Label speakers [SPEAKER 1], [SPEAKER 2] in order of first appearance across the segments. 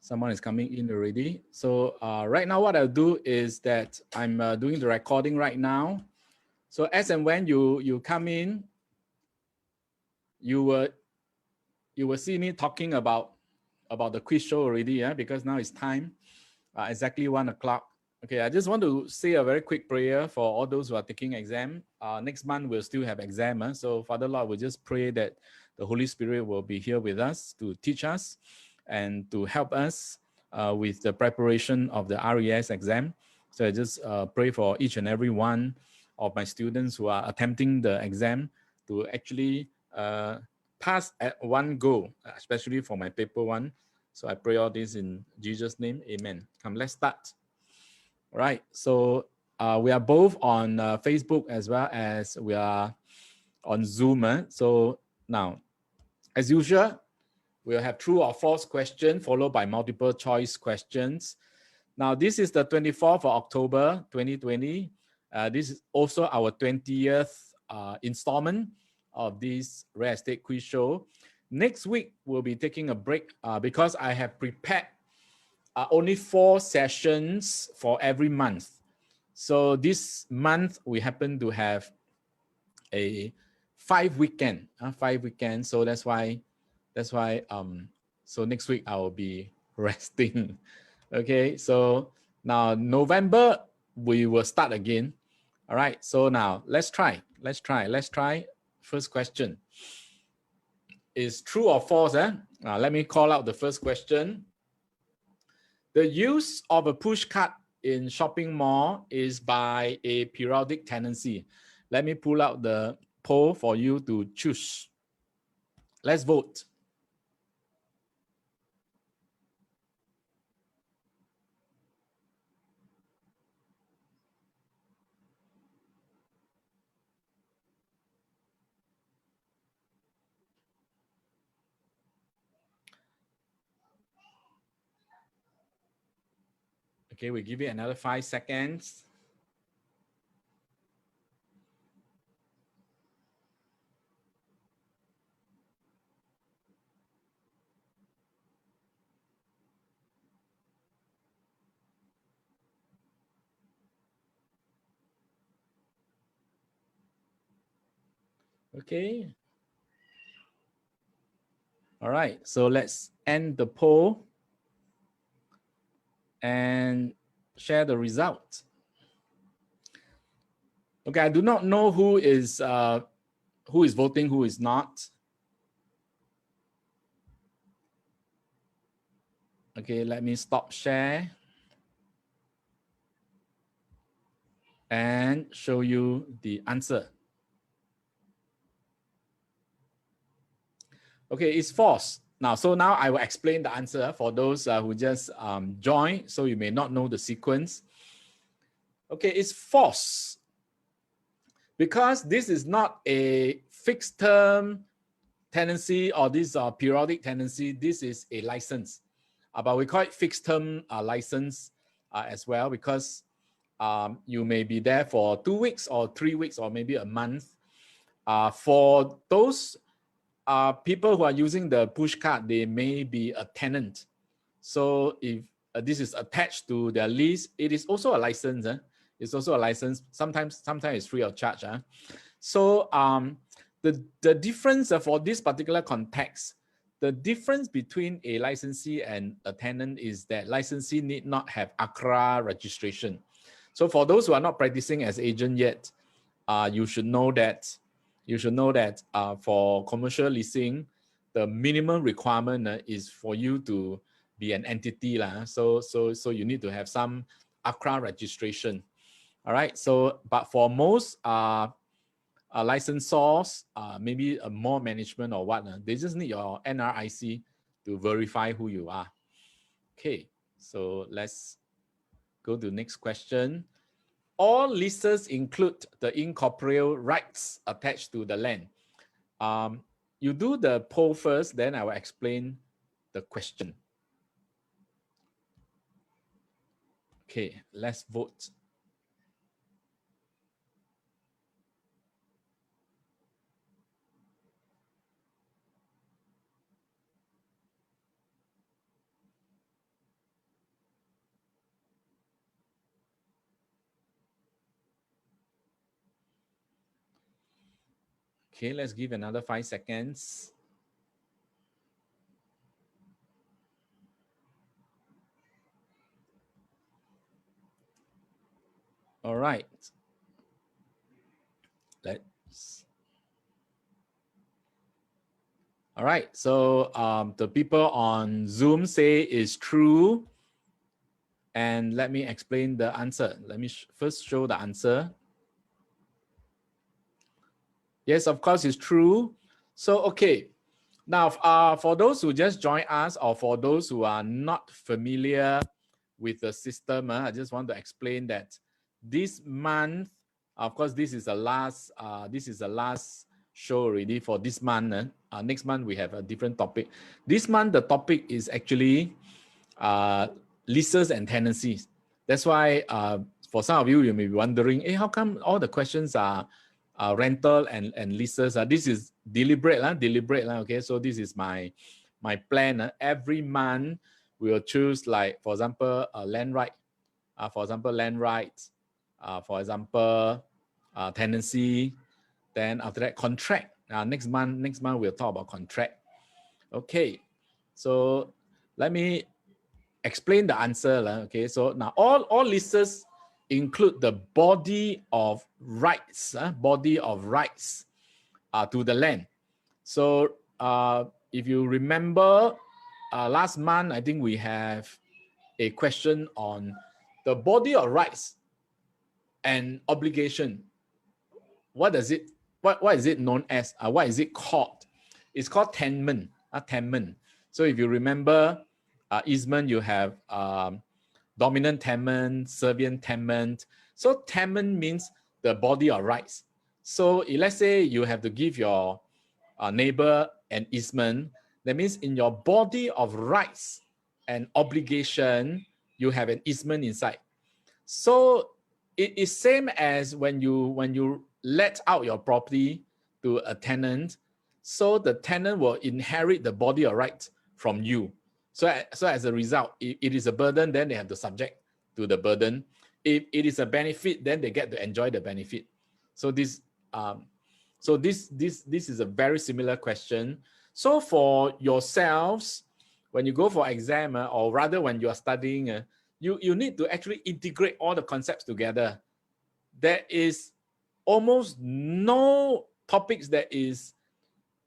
[SPEAKER 1] Someone is coming in already. So right now what I'll do is that I'm doing the recording right now. So as and when you come in, you will see me talking about the quiz show already, yeah, because now it's time, exactly 1 o'clock. Okay, I just want to say a very quick prayer for all those who are taking exam. Next month we'll still have exam. So Father Lord, we just pray that the Holy Spirit will be here with us to teach us and to help us with the preparation of the RES exam. So I just pray for each and every one of my students who are attempting the exam to actually pass at one go, especially for my paper one. So I pray all this in Jesus' name. Amen. Come, let's start. All right. So we are both on Facebook as well as we are on Zoom. So now, as usual, we'll have true or false question followed by multiple choice questions. Now, this is the 24th of October, 2020. This is also our 20th installment of this real estate quiz show. Next week, we'll be taking a break because I have prepared only 4 sessions for every month. So this month, we happen to have a 5 weekend, 5 weekends. So that's why, so next week I will be resting. Okay, so now November, we will start again. All right, so now let's try. First question is true or false? Let me call out the first question. The use of a push cart in shopping mall is by a periodic tenancy. Let me pull out the poll for you to choose. Let's vote. Okay, we give it another 5 seconds. Okay. All right, so let's end the poll and share the result. Okay, I do not know who is voting, who is not. Okay, let me stop share and show you the answer. Okay, it's false. Now, so now I will explain the answer for those who just joined, so you may not know the sequence. Okay, it's false because this is not a fixed term tenancy or this periodic tenancy. This is a license, but we call it fixed term license as well because you may be there for 2 weeks or 3 weeks or maybe a month. For those people who are using the push cart, they may be a tenant. So if this is attached to their lease, it is also a license. It's also a license. Sometimes it's free of charge. So the difference for this particular context, the difference between a licensee and a tenant is that licensee need not have ACRA registration. So for those who are not practicing as agent yet, you should know that for commercial leasing, the minimum requirement is for you to be an entity. So you need to have some ACRA registration. All right. So, but for most licensors, maybe a more management or what, they just need your NRIC to verify who you are. Okay. So let's go to the next question. All leases include the incorporeal rights attached to the land. You do the poll first, then I will explain the question. Okay, let's vote. Okay, let's give another 5 seconds. All right. All right. So the people on Zoom say is true. And let me explain the answer. Let me first show the answer. Yes, of course, it's true. So, okay. Now, for those who just joined us or for those who are not familiar with the system, I just want to explain that this month, of course, this is the last show already for this month. Next month, we have a different topic. This month, the topic is actually leases and tenancies. That's why for some of you, you may be wondering, hey, how come all the questions are rental and leases? This is deliberate, okay? So this is my plan. Every month, we will choose, like, for example, land right. For example, land rights. For example, tenancy. Then after that, contract. Next month, we'll talk about contract. Okay. So let me explain the answer. Okay, so now all leases include the body of rights, to the land. So if you remember, last month, I think we have a question on the body of rights and obligation. What is it known as? What is it called? It's called tenement. Tenement. So if you remember, easement, you have dominant tenement, servient tenement. So tenement means the body of rights. So let's say you have to give your neighbor an easement. That means in your body of rights and obligation, you have an easement inside. So it is same as when you let out your property to a tenant. So the tenant will inherit the body of rights from you. So as a result, if it is a burden, then they have to subject to the burden. If it is a benefit, then they get to enjoy the benefit. So this is a very similar question. So for yourselves, when you go for exam, or rather when you are studying, you need to actually integrate all the concepts together. There is almost no topics that is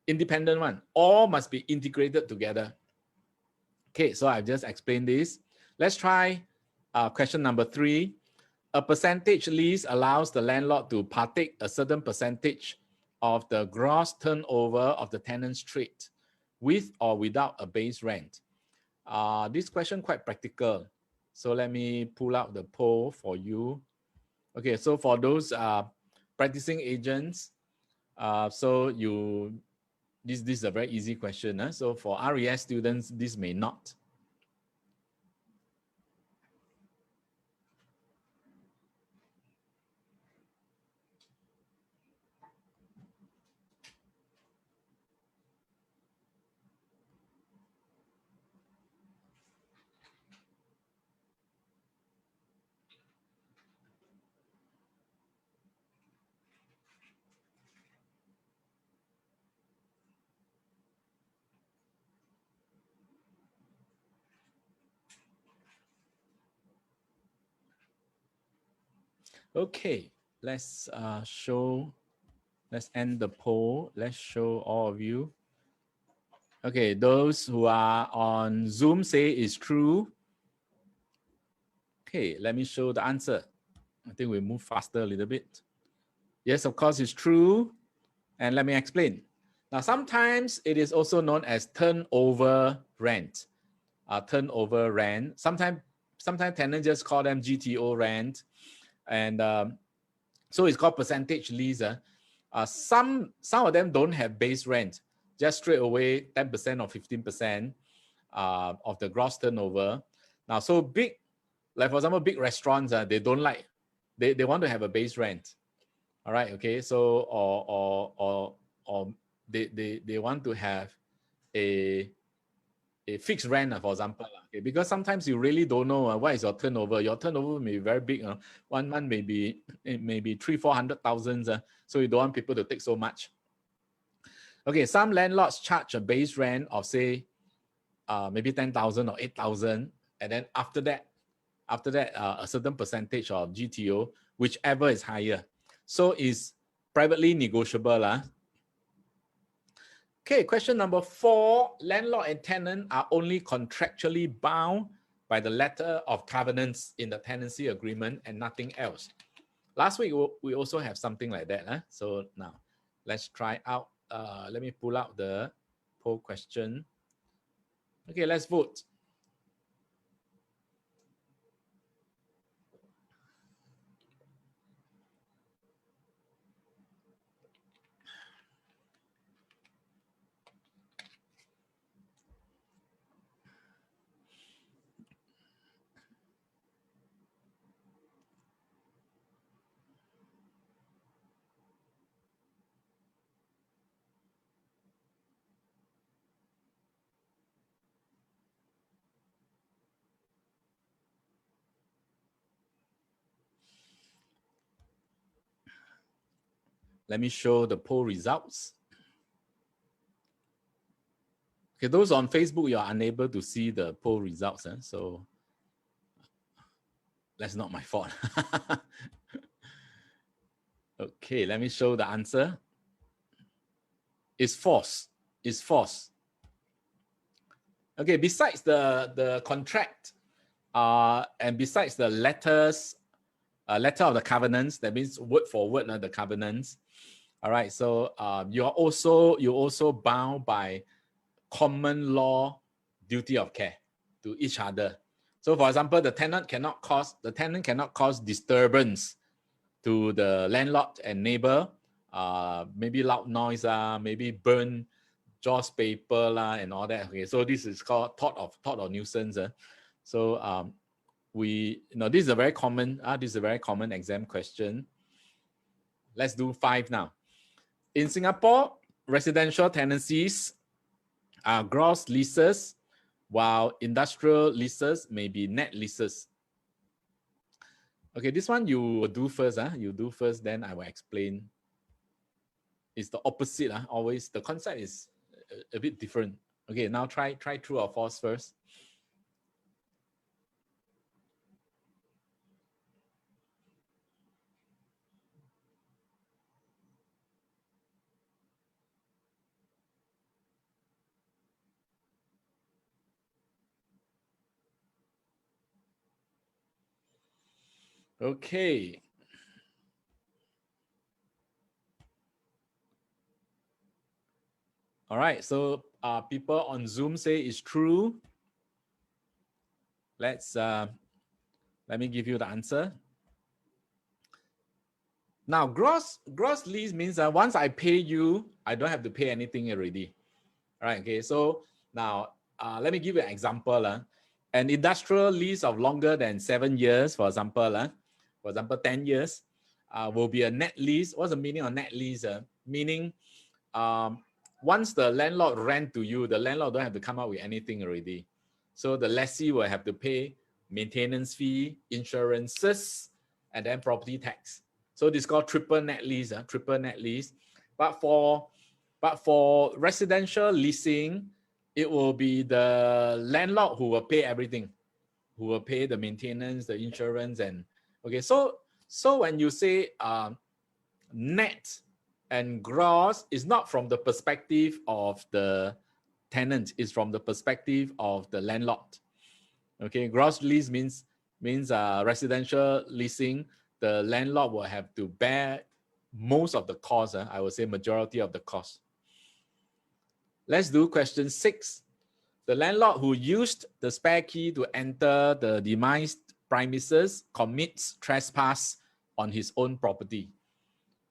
[SPEAKER 1] independent one. All must be integrated together. Okay, so I've just explained this. Let's try question number 3. A percentage lease allows the landlord to partake a certain percentage of the gross turnover of the tenant's trade, with or without a base rent. This question quite practical. So let me pull out the poll for you. Okay, so for those practicing agents, this is a very easy question. So for RES students, this may not. Okay, let's end the poll. Let's show all of you. Okay, those who are on Zoom say it's true. Okay, let me show the answer. I think we move faster a little bit. Yes, of course, it's true. And let me explain. Now, sometimes it is also known as turnover rent. Turnover rent. Sometimes tenants just call them GTO rent. And so it's called percentage lease. Some of them don't have base rent, just straight away 10% or 15% of the gross turnover. Now, so big, like for example, big restaurants, they don't like, they want to have a base rent. All right, okay. So or they want to have a fixed rent, for example. Okay, because sometimes you really don't know what is your turnover. Your turnover may be very big. 1 month maybe 300,000-400,000. So you don't want people to take so much. Okay, some landlords charge a base rent of say maybe 10,000 or 8,000, and then after that a certain percentage of GTO, whichever is higher. So it's privately negotiable. Okay, question number 4. Landlord and tenant are only contractually bound by the letter of covenants in the tenancy agreement and nothing else. Last week, we also have something like that. So now, let's try out. Let me pull out the poll question. Okay, let's vote. Let me show the poll results. Okay, those on Facebook, you are unable to see the poll results. So that's not my fault. Okay, let me show the answer. It's false. It's false. Okay, besides the contract and besides the letter of the covenants, that means word for word the covenants. All right, so you're also bound by common law duty of care to each other. So for example, the tenant cannot cause disturbance to the landlord and neighbor, maybe loud noise, maybe burn Jaws paper and all that. Okay, so this is called thought of nuisance. So this is a very common exam question. Let's do 5 now. In Singapore, residential tenancies are gross leases, while industrial leases may be net leases. Okay, this one you will do first. You do first, then I will explain. It's the opposite. Always the concept is a bit different. Okay, now try true or false first. Okay. All right, so people on Zoom say it's true. Let me give you the answer. Now, gross lease means that once I pay you, I don't have to pay anything already. All right, okay, so now let me give you an example. An industrial lease of longer than 7 years, for example, 10 years, will be a net lease. What's the meaning of net lease? Meaning once the landlord rent to you, the landlord don't have to come up with anything already. So the lessee will have to pay maintenance fee, insurances, and then property tax. So this is called triple net lease. Triple net lease. But for residential leasing, it will be the landlord who will pay everything, who will pay the maintenance, the insurance, and okay. So when you say net and gross, is not from the perspective of the tenant, it's from the perspective of the landlord. Okay, gross lease means residential leasing, the landlord will have to bear most of the cost. I would say majority of the cost. Let's do question 6. The landlord who used the spare key to enter the demised premises commits trespass on his own property.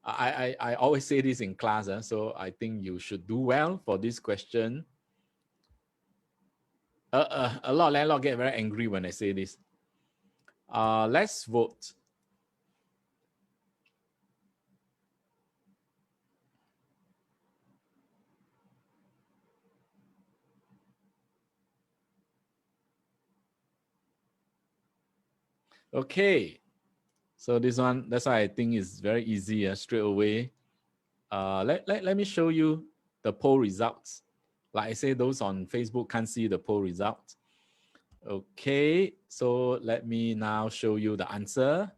[SPEAKER 1] I always say this in class, so I think you should do well for this question. A lot of landlords get very angry when I say this. Let's vote. Okay, so this one, that's why I think is very easy, straight away. Let me show you the poll results. Like I say, those on Facebook can't see the poll results. Okay, so let me now show you the answer.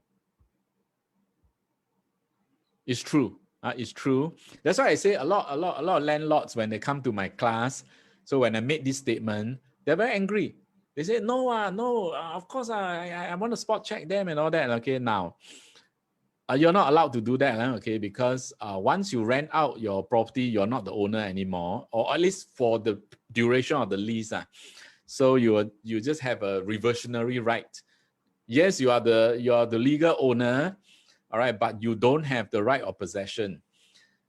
[SPEAKER 1] It's true. It's true. That's why I say a lot of landlords, when they come to my class, so when I made this statement, they're very angry. They say, no, of course, I want to spot check them and all that. Okay, now, you're not allowed to do that, okay, because once you rent out your property, you're not the owner anymore, or at least for the duration of the lease. So you just have a reversionary right. Yes, you are the legal owner, all right, but you don't have the right of possession,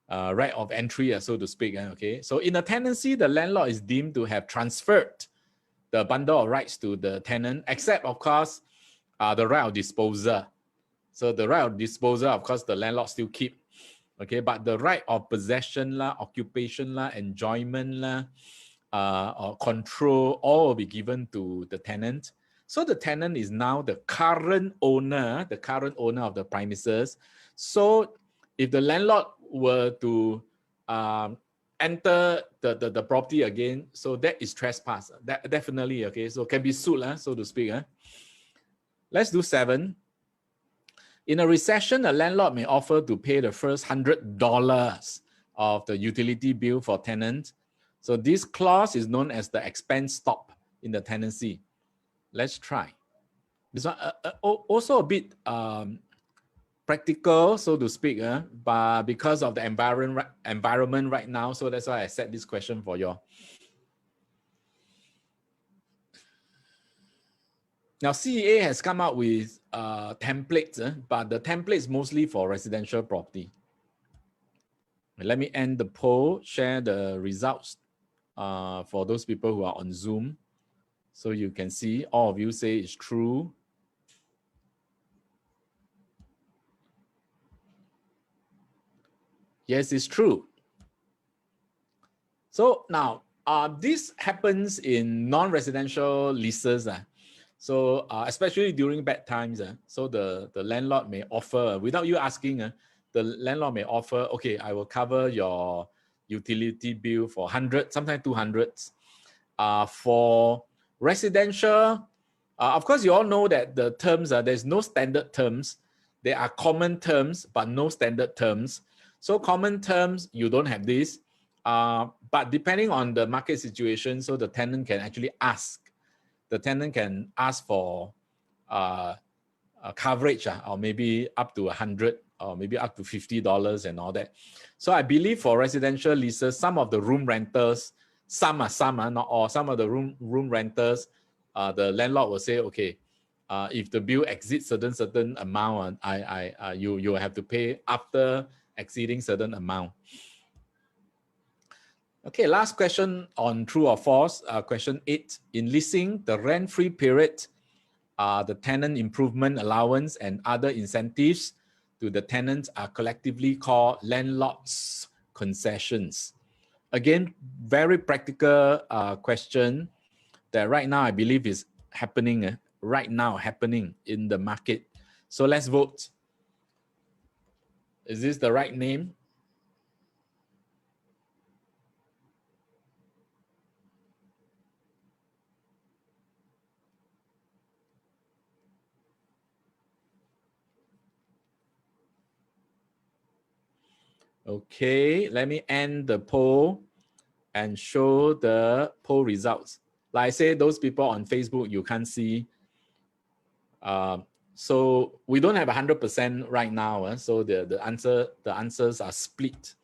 [SPEAKER 1] right of entry, so to speak. Okay, so in a tenancy, the landlord is deemed to have transferred the bundle of rights to the tenant, except of course the right of disposal. So the right of disposal, of course, the landlord still keep. Okay, but the right of possession, occupation, enjoyment, or control, all will be given to the tenant. So the tenant is now the current owner of the premises. So if the landlord were to enter the property again, so that is trespass. That definitely, okay, so can be sued, so to speak. Let's do 7. In a recession, a landlord may offer to pay the first $100 of the utility bill for tenants. So this clause is known as the expense stop in the tenancy. Let's try. This one also a bit practical, so to speak, but because of the environment right now, so that's why I set this question for you. Now, CEA has come out with templates, but the templates mostly for residential property. Let me end the poll, share the results for those people who are on Zoom. So you can see all of you say it's true. Yes, it's true. So now, this happens in non-residential leases. So especially during bad times, so the landlord may offer, without you asking, the landlord may offer, okay, I will cover your utility bill for 100, sometimes 200. For residential, of course, you all know that the terms, there's no standard terms. There are common terms, but no standard terms. So common terms, you don't have this. But depending on the market situation, so the tenant can actually ask. The tenant can ask for coverage, or maybe up to 100, or maybe up to $50 and all that. So I believe for residential leases, some of the room renters, some, not all, some of the room renters, the landlord will say, okay, if the bill exceeds certain amount, you have to pay after exceeding certain amount. Okay, last question on true or false. Question 8. In leasing, the rent-free period, the tenant improvement allowance and other incentives to the tenants are collectively called landlord's concessions. Again, very practical question that right now I believe is happening, happening in the market. So let's vote. Is this the right name? Okay, let me end the poll and show the poll results. Like I say, those people on Facebook, you can't see. So we don't have 100% right now. So the answers are split.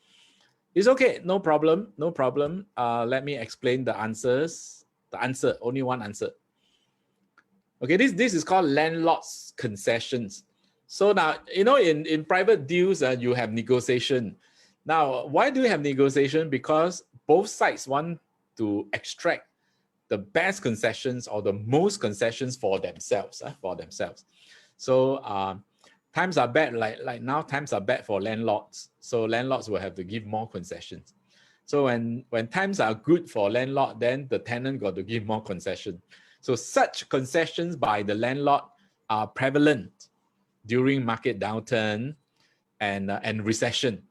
[SPEAKER 1] It's okay, no problem, no problem. Let me explain the answers. The answer, only one answer. Okay, this is called landlord's concessions. So now, you know, in private deals, you have negotiation. Now, why do you have negotiation? Because both sides want to extract the best concessions or the most concessions for themselves. So times are bad, like now times are bad for landlords. So landlords will have to give more concessions. So when times are good for landlord, then the tenant got to give more concession. So such concessions by the landlord are prevalent during market downturn and recession.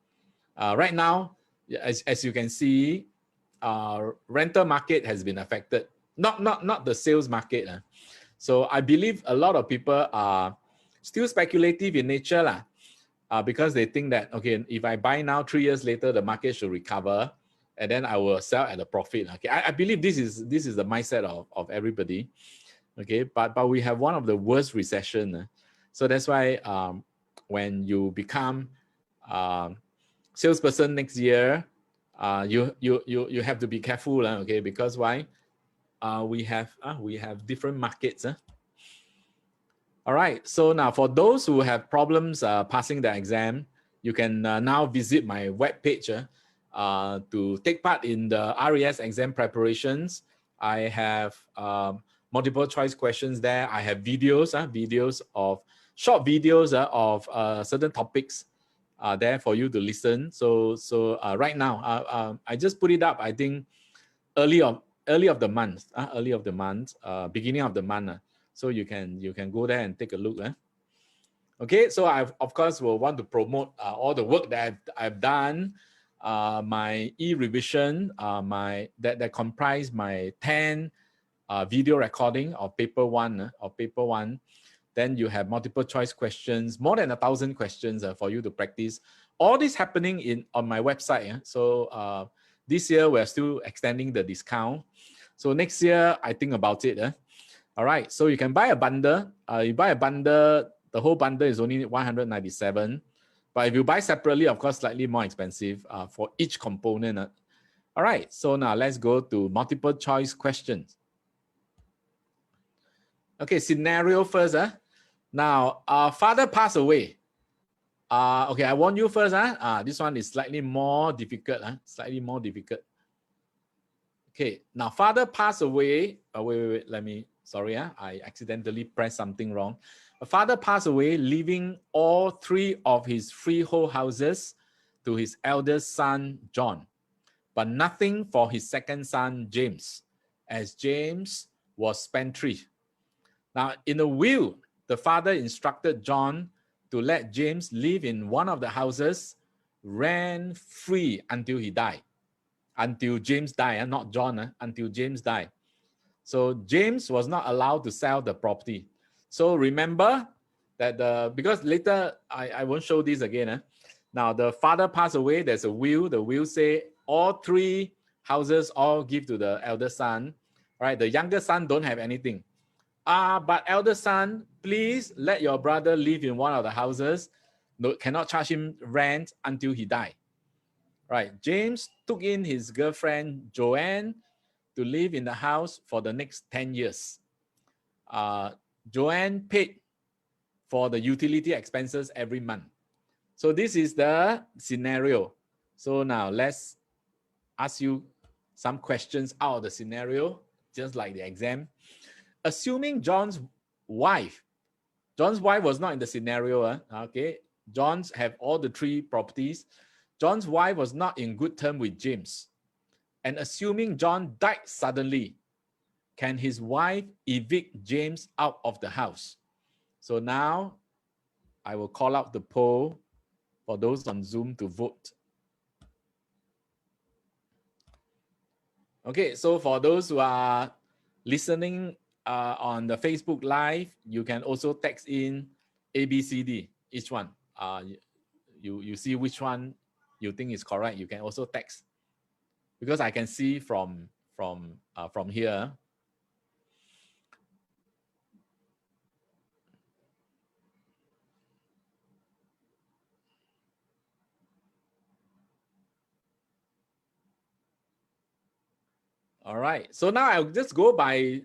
[SPEAKER 1] Right now, as you can see, rental market has been affected. Not the sales market. So I believe a lot of people are still speculative in nature because they think that, okay, if I buy now, 3 years later, the market should recover and then I will sell at a profit. Okay, I believe this is the mindset of everybody. Okay, but we have one of the worst recession. So that's why when you become salesperson next year, you have to be careful, okay? Because why? We have different markets. All right. So now for those who have problems passing the exam, you can now visit my webpage to take part in the RES exam preparations. I have multiple choice questions there. I have videos, short videos of certain topics there for you to listen. So right now, I just put it up. I think early of the month, beginning of the month. So you can go there and take a look. Okay, so I of course will want to promote all the work that I've done, my e-revision, that comprise my 10 video recording of paper one. Then you have multiple choice questions, more than 1,000 questions for you to practice. All this happening on my website. So this year we're still extending the discount. So next year I think about it. All right, so you can buy a bundle. You buy a bundle, the whole bundle is only 197. But if you buy separately, of course, slightly more expensive for each component. All right, so now let's go to multiple choice questions. Okay, scenario first. Now, father passed away. Okay, I warn you first. This one is slightly more difficult. Slightly more difficult. Okay, now father passed away. Wait, let me, sorry, I accidentally pressed something wrong. A father passed away, leaving all 3 of his freehold houses to his eldest son, John, but nothing for his second son, James, as James was spendthrift. Now, in a will, the father instructed John to let James live in one of the houses rent-free until he died. Until James died, not John, until James died. So James was not allowed to sell the property. So remember that because later I won't show this again. Now the father passed away, there's a will. The will say all 3 houses all give to the elder son. Right? The younger son don't have anything. But elder son, please let your brother live in one of the houses. No, cannot charge him rent until he died. Right? James took in his girlfriend Joanne to live in the house for the next 10 years. Joanne paid for the utility expenses every month. So this is the scenario. So now let's ask you some questions out of the scenario, just like the exam. Assuming John's wife was not in the scenario, okay? John's have all the 3 properties. John's wife was not in good term with James. And assuming John died suddenly, can his wife evict James out of the house? So now I will call out the poll for those on Zoom to vote. Okay, so for those who are listening on the Facebook Live, you can also text in ABCD, each one. You see which one you think is correct. You can also text, because I can see from here. All right, so now I'll just go by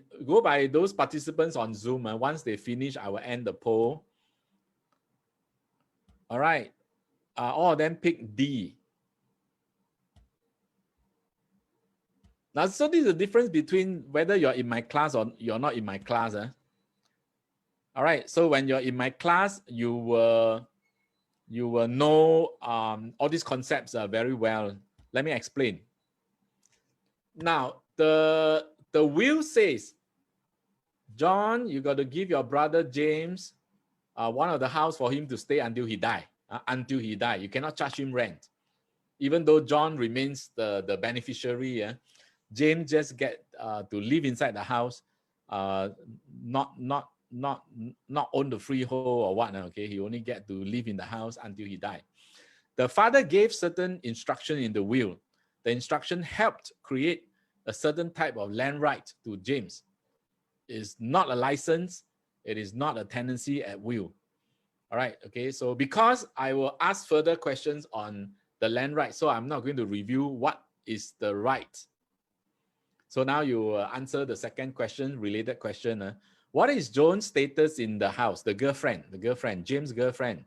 [SPEAKER 1] those participants on Zoom. And once they finish, I will end the poll. All right, all of them pick D. Now, so this is the difference between whether you're in my class or you're not in my class. All right, so when you're in my class, you will know all these concepts very well. Let me explain. Now, the will says, John, you got to give your brother James one of the house for him to stay until he die. Until he die, you cannot charge him rent. even though John remains the beneficiary, James just get to live inside the house, not own the freehold or what. Okay, he only get to live in the house until he died. The father gave certain instruction in the will. The instruction helped create a certain type of land right to James. It's not a license. It is not a tenancy at will. All right. Okay. So because I will ask further questions on the land right, so I'm not going to review what is the right. So now you answer the second question, related question. What is Joan's status in the house? The girlfriend, James' girlfriend.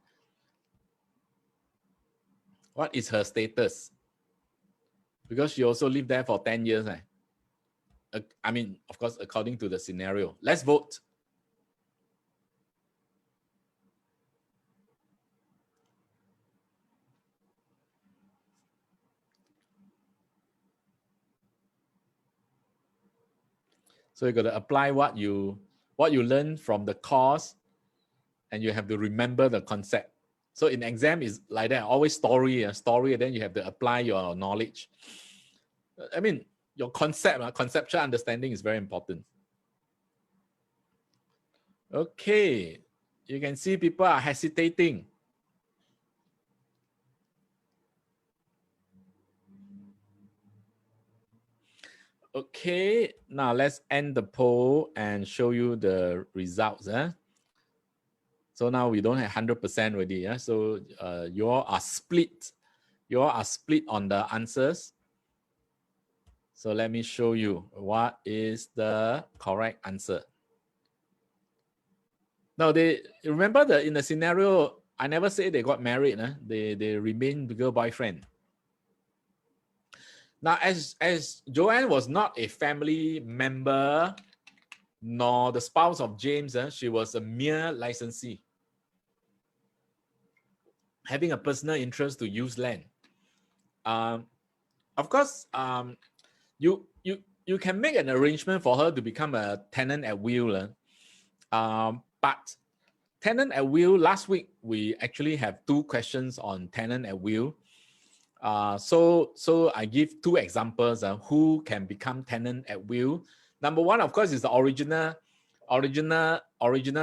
[SPEAKER 1] What is her status? Because she also lived there for 10 years. I mean, of course, according to the scenario. Let's vote. So you got to apply what you learn from the course, and you have to remember the concept. So in exam is like that, always story, and then you have to apply your knowledge. I mean, your conceptual understanding is very important. Okay, you can see people are hesitating. Okay, now let's end the poll and show you the results. So now we don't have 100% already. So you all are split. You all are split on the answers. So let me show you what is the correct answer. Now they remember in the scenario, I never say they got married. They remain girl boyfriend. Now, as Joanne was not a family member nor the spouse of James, she was a mere licensee, having a personal interest to use land. Of course, you can make an arrangement for her to become a tenant at will. But tenant at will, last week we actually have 2 questions on tenant at will. So I give 2 examples who can become tenant at will. Number 1, of course, is the original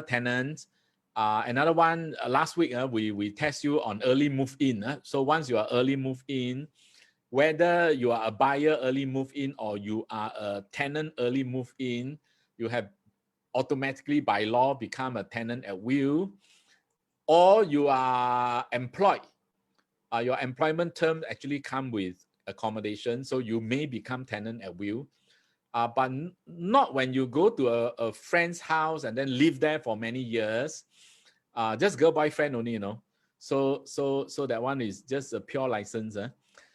[SPEAKER 1] tenant. Another one, last week we test you on early move in. So once you are early move in, whether you are a buyer early move in or you are a tenant early move in, you have automatically by law become a tenant at will, or you are employed. Your employment term actually come with accommodation, so you may become tenant at will, but not when you go to a friend's house and then live there for many years. Just girl boyfriend only, So that one is just a pure license.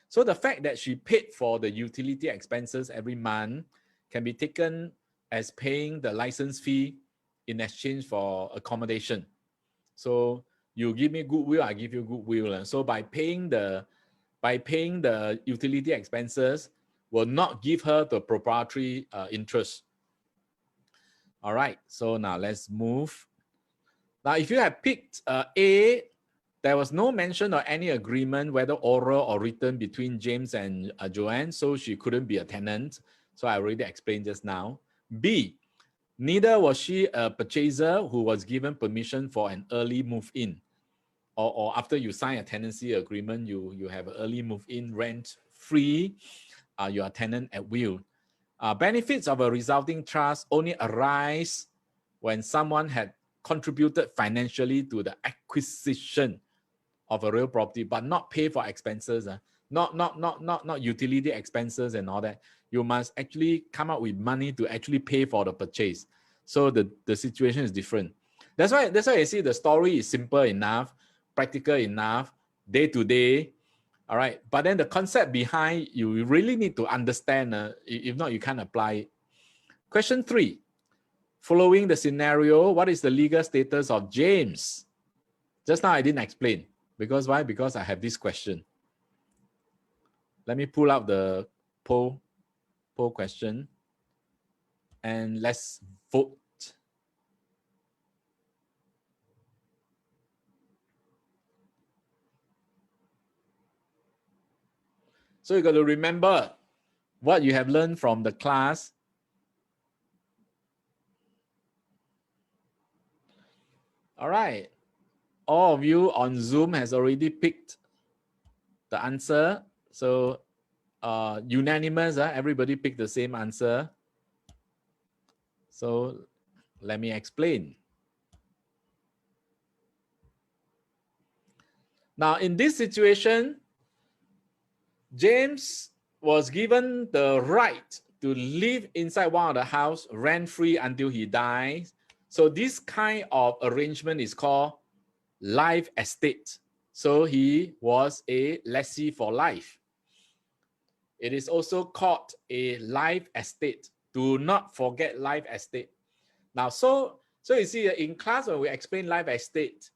[SPEAKER 1] So the fact that she paid for the utility expenses every month can be taken as paying the license fee in exchange for accommodation. So you give me goodwill, I give you goodwill. So by paying the utility expenses will not give her the proprietary interest. All right, so now let's move. Now, if you have picked A, there was no mention or any agreement, whether oral or written, between James and Joanne, so she couldn't be a tenant. So I already explained just now. B, neither was she a purchaser who was given permission for an early move-in. Or after you sign a tenancy agreement, you have an early move-in rent free, you are tenant at will. Benefits of a resulting trust only arise when someone had contributed financially to the acquisition of a real property, but not pay for expenses, not utility expenses and all that. You must actually come up with money to actually pay for the purchase. So the situation is different. That's why you see the story is simple enough, practical enough, day to day. All right, but then the concept behind, you really need to understand. If not, you can't apply it. Question 3. Following the scenario, what is the legal status of James? Just now I didn't explain. Because why? Because I have this question. Let me pull out the poll question and let's vote. So you got to remember what you have learned from the class. All right. All of you on Zoom has already picked the answer. So unanimous, everybody picked the same answer. So let me explain. Now, in this situation, James was given the right to live inside one of the house rent-free until he dies. So this kind of arrangement is called life estate. So he was a lessee for life. It is also called a life estate. Do not forget life estate. Now, so you see in class when we explain life estate,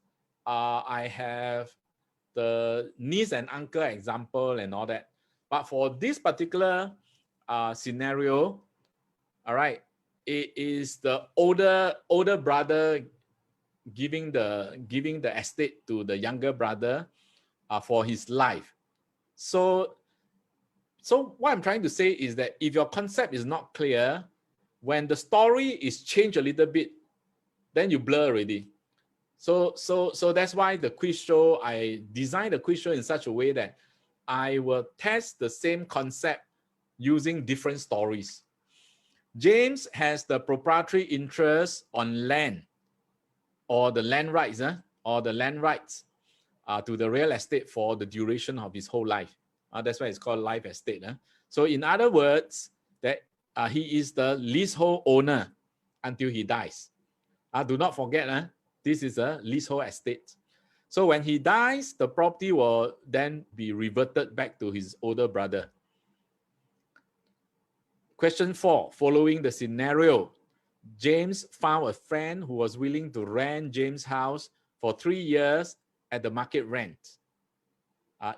[SPEAKER 1] I have the niece and uncle example and all that. But for this particular scenario, all right, it is the older brother giving the estate to the younger brother for his life. So what I'm trying to say is that if your concept is not clear, when the story is changed a little bit, then you blur already. So that's why the quiz show, I designed the quiz show in such a way that I will test the same concept using different stories. James has the proprietary interest on land or the land rights, to the real estate for the duration of his whole life. That's why it's called life estate. So in other words, that he is the leasehold owner until he dies. Do not forget, this is a leasehold estate. So when he dies, the property will then be reverted back to his older brother. Question 4, following the scenario, James found a friend who was willing to rent James' house for 3 years at the market rent.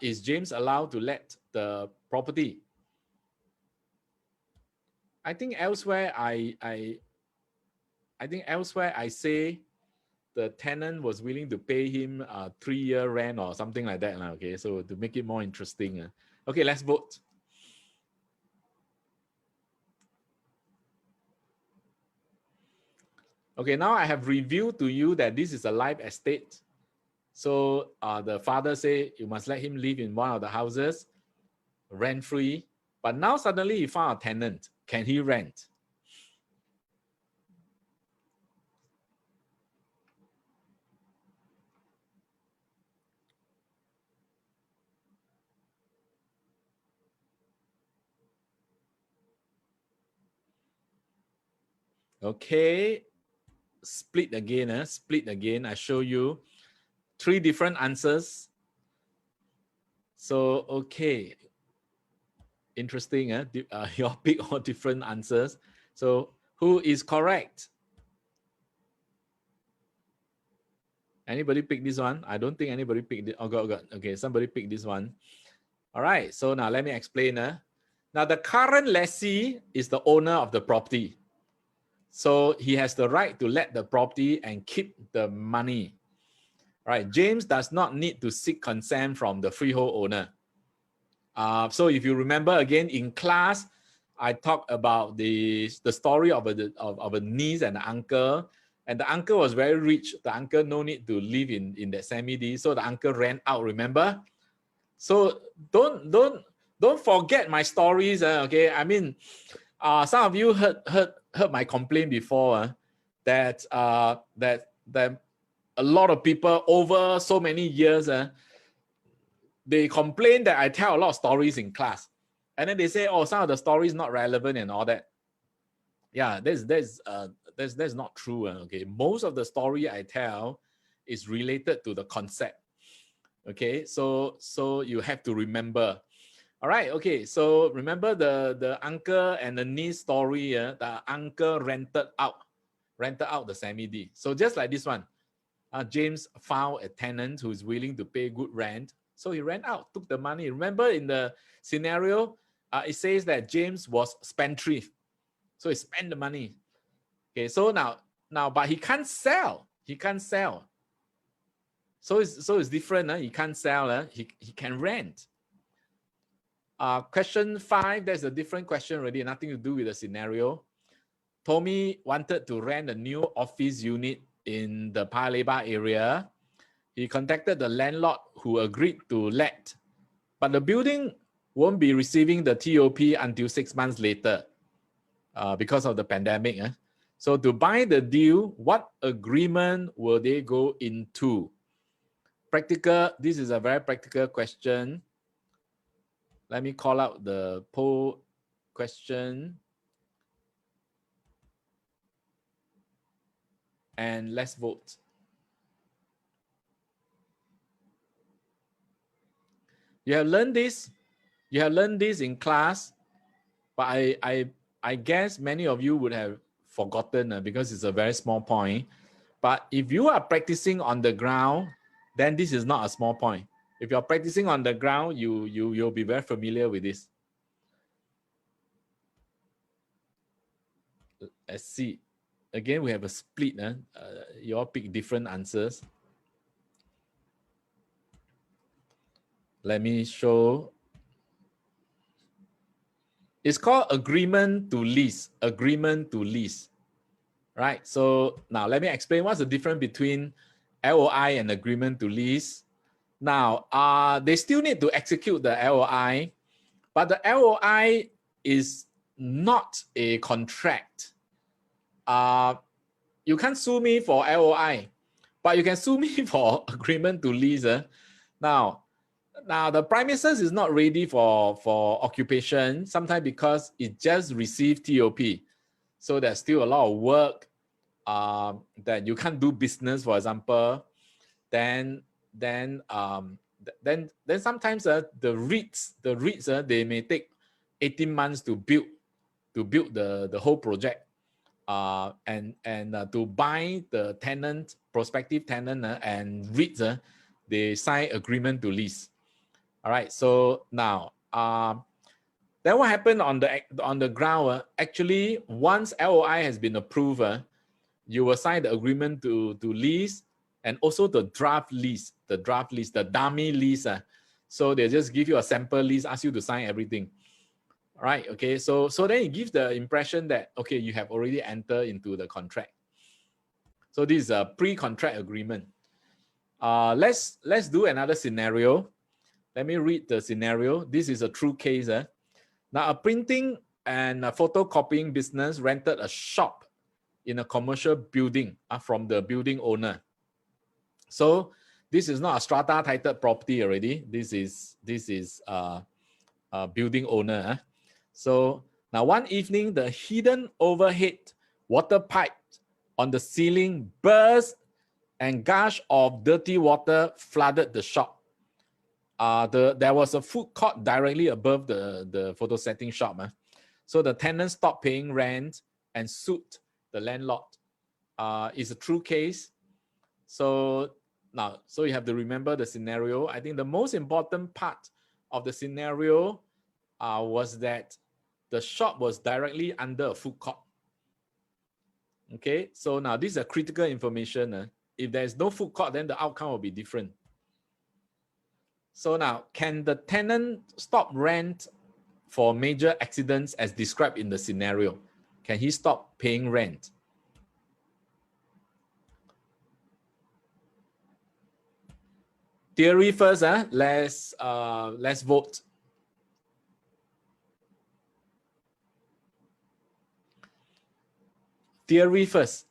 [SPEAKER 1] Is James allowed to let the property? I think elsewhere I say the tenant was willing to pay him a 3-year rent or something like that. Okay, so to make it more interesting. Okay, let's vote. Okay, now I have revealed to you that this is a life estate. So the father say you must let him live in one of the houses, rent-free. But now suddenly he found a tenant. Can he rent? Okay, split again. Split again. I show you 3 different answers. So, okay. Interesting. You all pick all different answers. So, who is correct? Anybody pick this one? I don't think anybody picked it. Oh, God. Okay, somebody picked this one. All right. So, now let me explain. Now, the current lessee is the owner of the property. So, he has the right to let the property and keep the money. Right, James does not need to seek consent from the freehold owner. So if you remember again in class, I talked about the story of a niece and an uncle, and the uncle was very rich. The uncle no need to live in that semi-D, so the uncle ran out. Remember? So don't forget my stories. Okay, I mean, some of you heard my complaint before that a lot of people over so many years, they complain that I tell a lot of stories in class. And then they say, oh, some of the stories not relevant and all that. Yeah, that's not true. Okay, most of the story I tell is related to the concept. Okay, so you have to remember. All right, okay, so remember the uncle and the niece story. The uncle rented out the semi-D. So just like this one, James found a tenant who is willing to pay good rent. So he ran out, took the money. Remember in the scenario, it says that James was spendthrift. So he spent the money. Okay, so now, but he can't sell. He can't sell. So it's different. He can't sell. He can rent. Question 5, that's a different question already, nothing to do with the scenario. Tommy wanted to rent a new office unit in the Paya Lebar area. He contacted the landlord who agreed to let, but the building won't be receiving the TOP until 6 months later because of the pandemic. So to buy the deal, what agreement will they go into? Practical, this is a very practical question. Let me call out the poll question. And let's vote. You have learned this. You have learned this in class, but I guess many of you would have forgotten because it's a very small point. But if you are practicing on the ground, then this is not a small point. If you're practicing on the ground, you'll be very familiar with this. Let's see. Again, we have a split. You all pick different answers. Let me show. It's called agreement to lease. Agreement to lease. Right. So now let me explain what's the difference between LOI and agreement to lease. Now, they still need to execute the LOI, but the LOI is not a contract. You can't sue me for LOI, but you can sue me for agreement to lease. Now the premises is not ready for occupation, sometimes because it just received TOP. So there's still a lot of work that you can't do business, for example. Then sometimes the REITs they may take 18 months to build the whole project. And to buy the tenant, prospective tenant and REITs, they sign agreement to lease. All right. So now, then what happened on the ground? Actually, once LOI has been approved, you will sign the agreement to lease, and also the draft lease, the dummy lease. So they just give you a sample lease, ask you to sign everything. All right. Okay. So then it gives the impression that, okay, you have already entered into the contract. So this is a pre-contract agreement. Let's do another scenario. Let me read the scenario. This is a true case. Now, a printing and a photocopying business rented a shop in a commercial building from the building owner. So this is not a strata titled property already. This is a building owner. So now one evening, the hidden overhead water pipe on the ceiling burst and gush of dirty water flooded the shop. There was a food court directly above the photo setting shop. So the tenant stopped paying rent and sued the landlord. It's a true case. So now, so you have to remember the scenario. I think the most important part of the scenario was that the shop was directly under a food court. Okay, so now this is a critical information. If there is no food court, then the outcome will be different. So now, can the tenant stop rent for major accidents as described in the scenario? Can he stop paying rent? Theory first, let's vote. Theory first.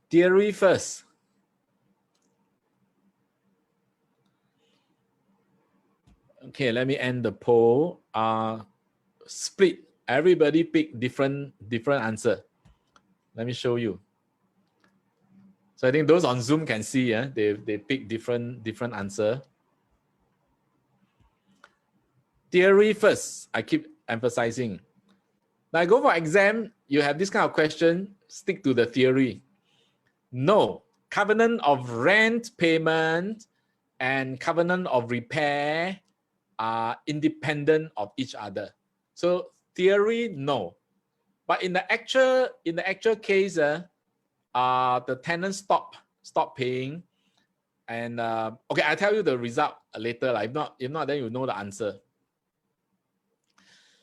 [SPEAKER 1] Theory first. Okay, let me end the poll. Split. Everybody pick different answer. Let me show you. So I think those on Zoom can see, they pick different answer. Theory first. I keep emphasizing. Now go for exam, you have this kind of question, stick to the theory. No, covenant of rent payment and covenant of repair are independent of each other. So theory, no. But in the actual case, the tenant stop paying, and okay, I'll tell you the result later. If not, then you know the answer.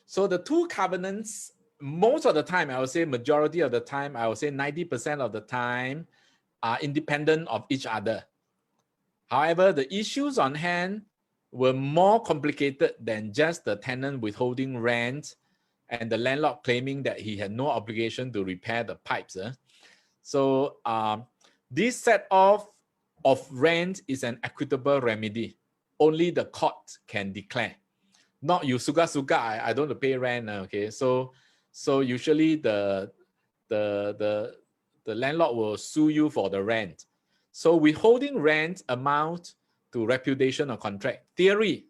[SPEAKER 1] So the two covenants, most of the time, I would say majority of the time, I would say 90% of the time, are independent of each other. However, the issues on hand were more complicated than just the tenant withholding rent and the landlord claiming that he had no obligation to repair the pipes. So this set off of rent is an equitable remedy. Only the court can declare. Not you suka, I don't want to pay rent. Okay, so usually the landlord will sue you for the rent. So withholding rent amount to repudiation of contract. Theory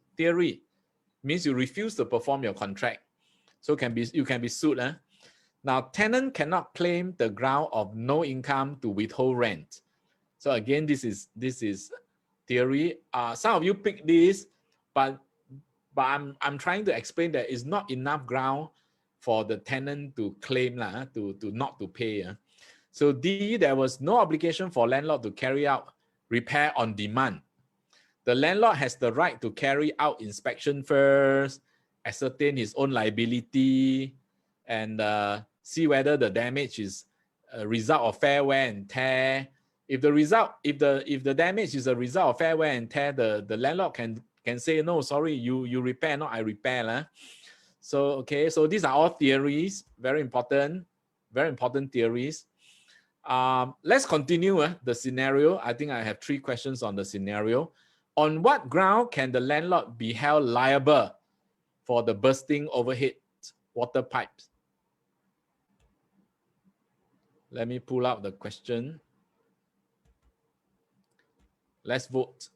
[SPEAKER 1] means you refuse to perform your contract. So you can be sued. Now, tenant cannot claim the ground of no income to withhold rent. So again, this is theory. Some of you pick this, but I'm trying to explain that it's not enough ground for the tenant to claim to not to pay. So D, there was no obligation for landlord to carry out repair on demand. The landlord has the right to carry out inspection first, ascertain his own liability, and see whether the damage is a result of fair wear and tear. If the damage is a result of fair wear and tear, the landlord can say, no, sorry, you repair, not I repair. So okay, so these are all theories, very important theories. Let's continue the scenario. I think I have 3 questions on the scenario. On what ground can the landlord be held liable for the bursting overhead water pipes? Let me pull out the question. Let's vote.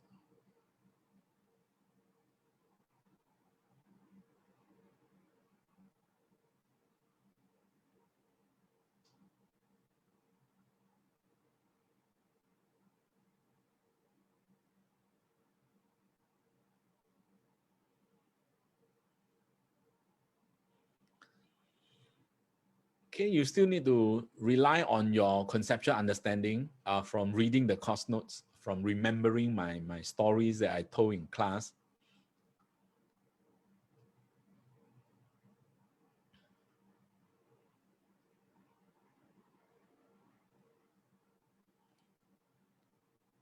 [SPEAKER 1] Okay, you still need to rely on your conceptual understanding from reading the course notes, from remembering my stories that I told in class.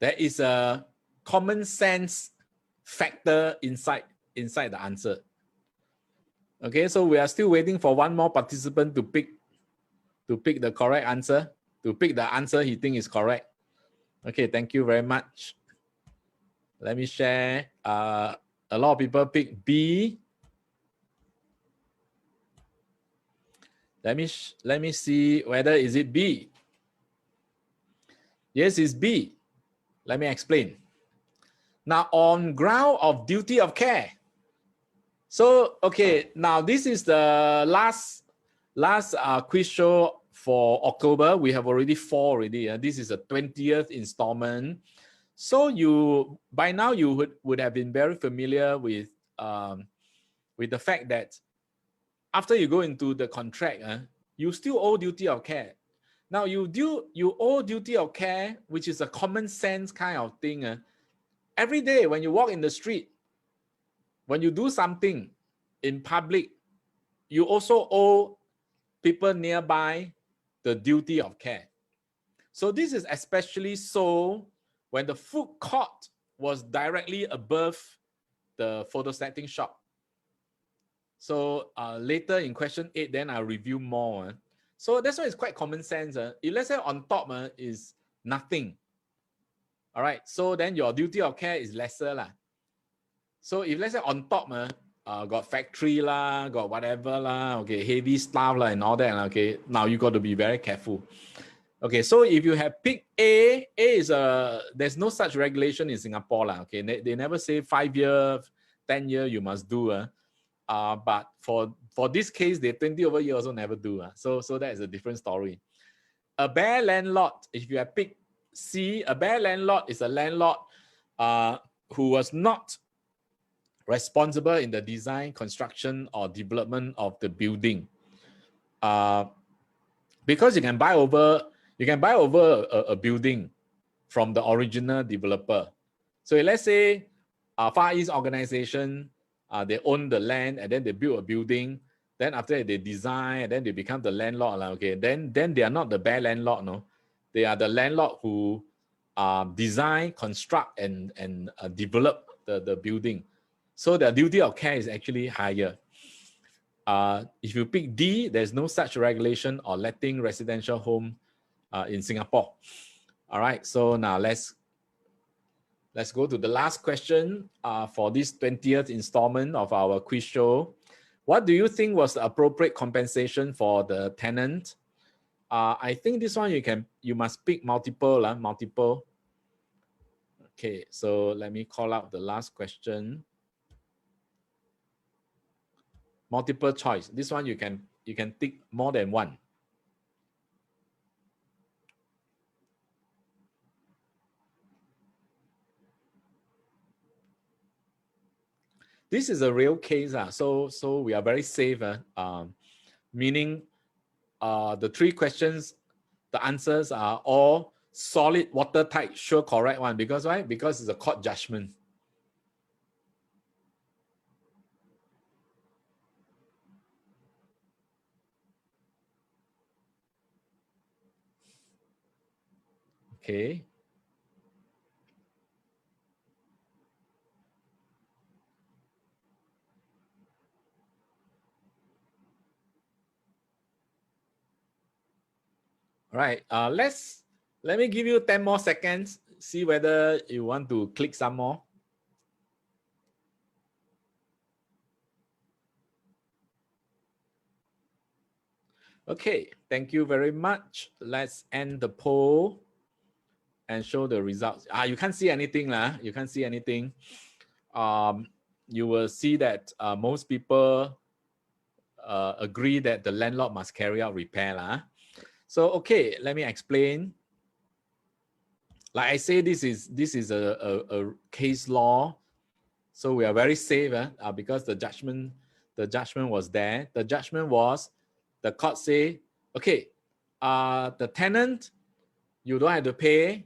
[SPEAKER 1] There is a common sense factor inside the answer. Okay, so we are still waiting for one more participant to pick the correct answer, to pick the answer he thinks is correct. Okay, thank you very much. Let me share. A lot of people pick B. Let me see whether is it B. Yes, it's B. Let me explain. Now, on ground of duty of care. So, okay, now this is the last quiz show for October. We have already 4 already. This is the 20th installment. So by now you would have been very familiar with the fact that after you go into the contract, you still owe duty of care. Now you owe duty of care, which is a common sense kind of thing. Every day when you walk in the street, when you do something in public, you also owe people nearby the duty of care. So this is especially so when the food court was directly above the photostatic shop. So later in question 8, then I'll review more. So that's why it's quite common sense. If let's say on top is nothing, all right, so then your duty of care is lesser. So if let's say on top got factory got whatever okay, heavy stuff and all that, okay, now you got to be very careful. Okay, so if you have picked A is there's no such regulation in Singapore okay. They never say 5 year, 10 year you must do. But for this case, they 20 over years also never do. So that is a different story. A bare landlord, if you have picked C, a bare landlord is a landlord who was not responsible in the design, construction, or development of the building. Because you can buy over a building from the original developer. So let's say Far East organization, they own the land and then they build a building. Then after that they design and then they become the landlord. Okay, then they are not the bare landlord, no. They are the landlord who design, construct, and develop the building. So the duty of care is actually higher. If you pick D, there's no such regulation or letting residential home in Singapore. All right, so now let's go to the last question for this 20th installment of our quiz show. What do you think was the appropriate compensation for the tenant? I think this one you must pick multiple. Okay, so let me call out the last question. Multiple choice. This one you can tick more than one. This is a real case. So we are very safe. Meaning the three questions, the answers are all solid, watertight, sure correct one. Because why? Because it's a court judgment. Okay. All right. Let me give you 10 more seconds. See whether you want to click some more. Okay, thank you very much. Let's end the poll and show the results. You can't see anything, lah. You can't see anything. You will see that most people agree that the landlord must carry out repair, lah. So okay, let me explain. Like I say, this is a case law, so we are very safe because the judgment was there. The judgment was, the court say, okay, the tenant, you don't have to pay.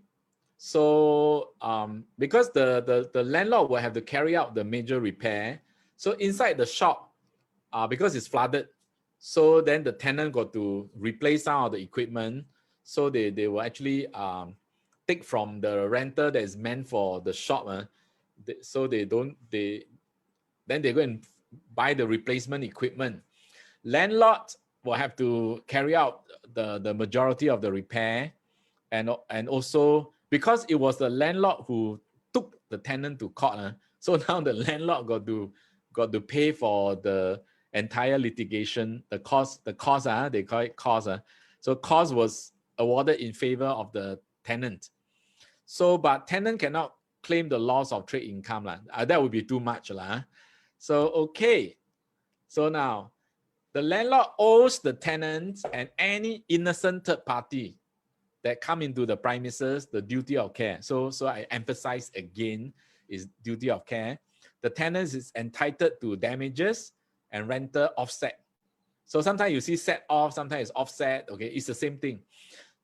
[SPEAKER 1] So because the landlord will have to carry out the major repair. So inside the shop, because it's flooded, so then the tenant got to replace some of the equipment. So they will actually take from the rental that is meant for the shop. So then they go and buy the replacement equipment. Landlord will have to carry out the majority of the repair, and also because it was the landlord who took the tenant to court, so now the landlord got to pay for the entire litigation, the cost, they call it cost. So cost was awarded in favor of the tenant. So, but tenant cannot claim the loss of trade income. That would be too much. So, okay. So now, the landlord owes the tenant and any innocent third party that come into the premises the duty of care. So I emphasize again, is duty of care. The tenant is entitled to damages and rental offset. So sometimes you see set off, sometimes it's offset. Okay, it's the same thing.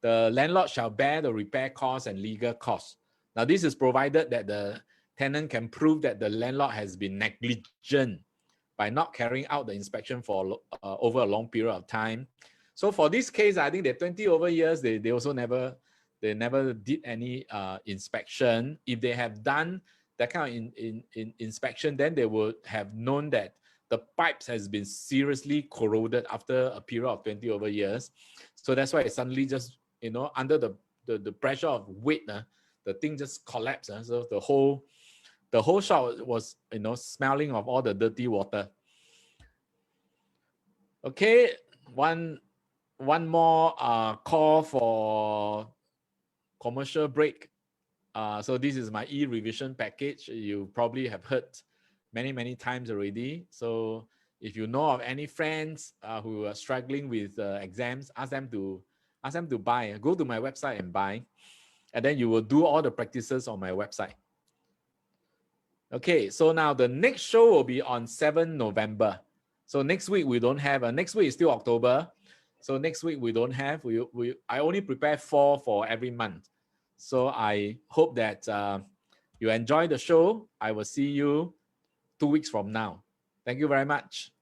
[SPEAKER 1] The landlord shall bear the repair costs and legal costs. Now, this is provided that the tenant can prove that the landlord has been negligent by not carrying out the inspection for over a long period of time. So for this case, I think that 20 over years, they also never did any inspection. If they have done that kind of inspection, then they would have known that the pipes has been seriously corroded after a period of 20 over years. So that's why it suddenly just, under the pressure of weight, the thing just collapsed. So the whole shop was, smelling of all the dirty water. Okay, one more call for commercial break. So this is my e-revision package. You probably have heard many times already. So If you know of any friends who are struggling with exams, ask them to buy. Go to my website and buy, and then you will do all the practices on my website. Okay, so now the next show will be on 7 November. So next week we don't have. Next week is still October. So next week we don't have. I only prepare 4 for every month. So I hope that you enjoy the show. I will see you 2 weeks from now. Thank you very much.